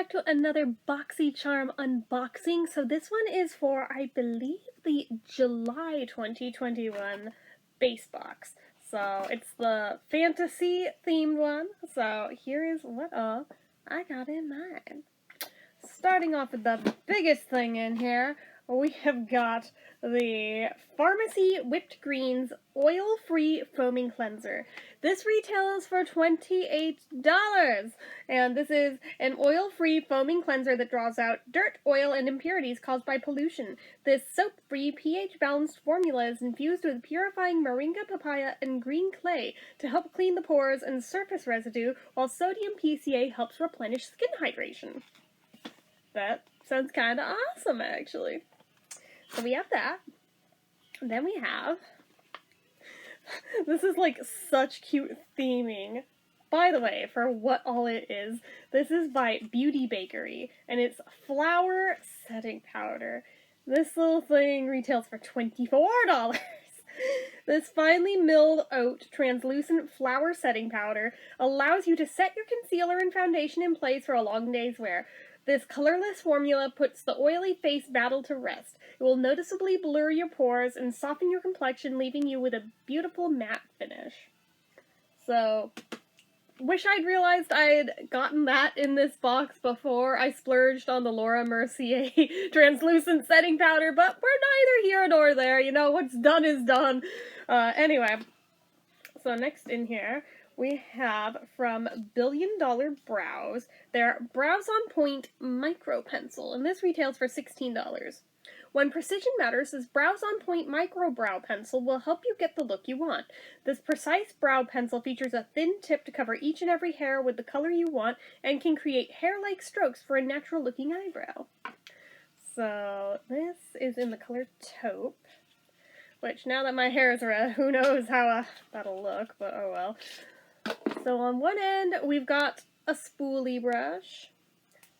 back to another Boxycharm unboxing. So this one is for, I believe, the July 2021 base box. So it's the fantasy themed one. So here is what all I got in mine. Starting off with the biggest thing in here, we have got the Pharmacy Whipped Greens Oil-Free Foaming Cleanser. This retails for $28, and this is an oil-free foaming cleanser that draws out dirt, oil, and impurities caused by pollution. This soap-free, pH-balanced formula is infused with purifying moringa, papaya, and green clay to help clean the pores and surface residue, while sodium PCA helps replenish skin hydration. That sounds kind of awesome, actually. So we have that. And then we have... This is like such cute theming. By the way, for what all it is, this is by Beauty Bakery, and it's flour setting powder. This little thing retails for $24. This finely milled oat translucent flour setting powder allows you to set your concealer and foundation in place for a long day's wear. This colorless formula puts the oily face battle to rest. It will noticeably blur your pores and soften your complexion, leaving you with a beautiful matte finish. So, wish I'd realized I'd gotten that in this box before I splurged on the Laura Mercier translucent setting powder, but we're neither here nor there. You know, what's done is done. Anyway, so next in here, we have from Billion Dollar Brows, their Brows on Point Micro Pencil, and this retails for $16. When precision matters, this Brows on Point Micro Brow Pencil will help you get the look you want. This precise brow pencil features a thin tip to cover each and every hair with the color you want, and can create hair-like strokes for a natural-looking eyebrow. So, this is in the color taupe, which, now that my hair is red, who knows how that'll look, but oh well. So on one end, we've got a spoolie brush,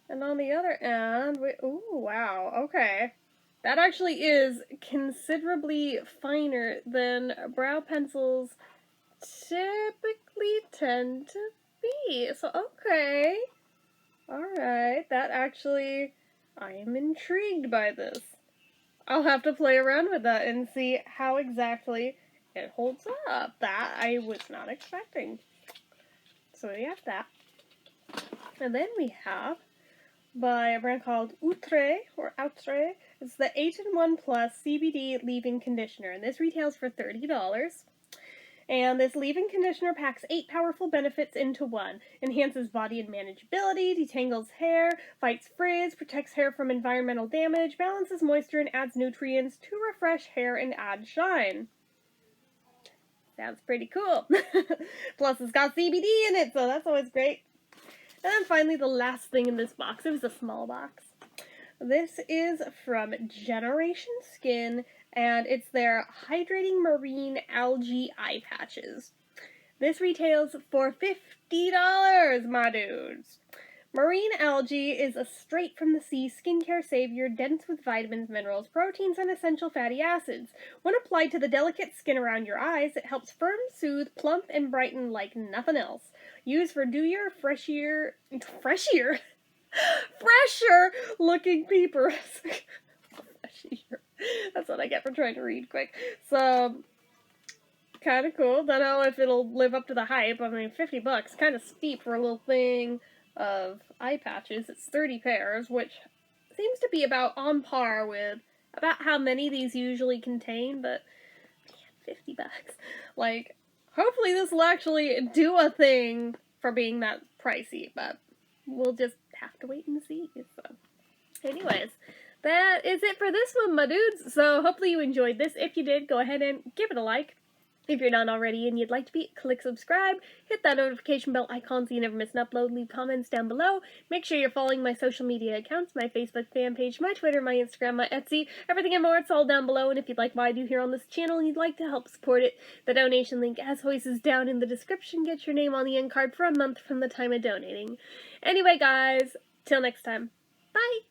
and on the other end, ooh, wow, okay. That actually is considerably finer than brow pencils typically tend to be. So, okay. Alright, that actually, I am intrigued by this. I'll have to play around with that and see how exactly it holds up. That I was not expecting. So we have that. And then we have, by a brand called Outre, it's the 8-in-1 Plus CBD leave-in conditioner, and this retails for $30. And this leave-in conditioner packs 8 powerful benefits into one. Enhances body and manageability, detangles hair, fights frizz, protects hair from environmental damage, balances moisture, and adds nutrients to refresh hair and add shine. Sounds pretty cool. Plus, it's got CBD in it, so that's always great. And then finally, the last thing in this box. It was a small box. This is from Generation Skin, and it's their Hydrating Marine Algae Eye Patches. This retails for $50, my dudes. Marine algae is a straight-from-the-sea skincare savior dense with vitamins, minerals, proteins, and essential fatty acids. When applied to the delicate skin around your eyes, it helps firm, soothe, plump, and brighten like nothing else. Used for dewier, fresher looking peepers. Freshier. That's what I get for trying to read quick. So, kind of cool. Don't know if it'll live up to the hype. I mean, $50, kind of steep for a little thing of eye patches. It's 30 pairs, which seems to be about on par with about how many these usually contain, but man, $50. Like, hopefully this will actually do a thing for being that pricey, but we'll just have to wait and see. So, anyways, that is it for this one, my dudes. So hopefully you enjoyed this. If you did, go ahead and give it a like. If you're not already and you'd like to be, click subscribe, hit that notification bell icon so you never miss an upload, leave comments down below. Make sure you're following my social media accounts, my Facebook fan page, my Twitter, my Instagram, my Etsy, everything and more, it's all down below. And if you'd like what I do here on this channel and you'd like to help support it, the donation link, as always, is down in the description. Get your name on the end card for a month from the time of donating. Anyway, guys, till next time, bye!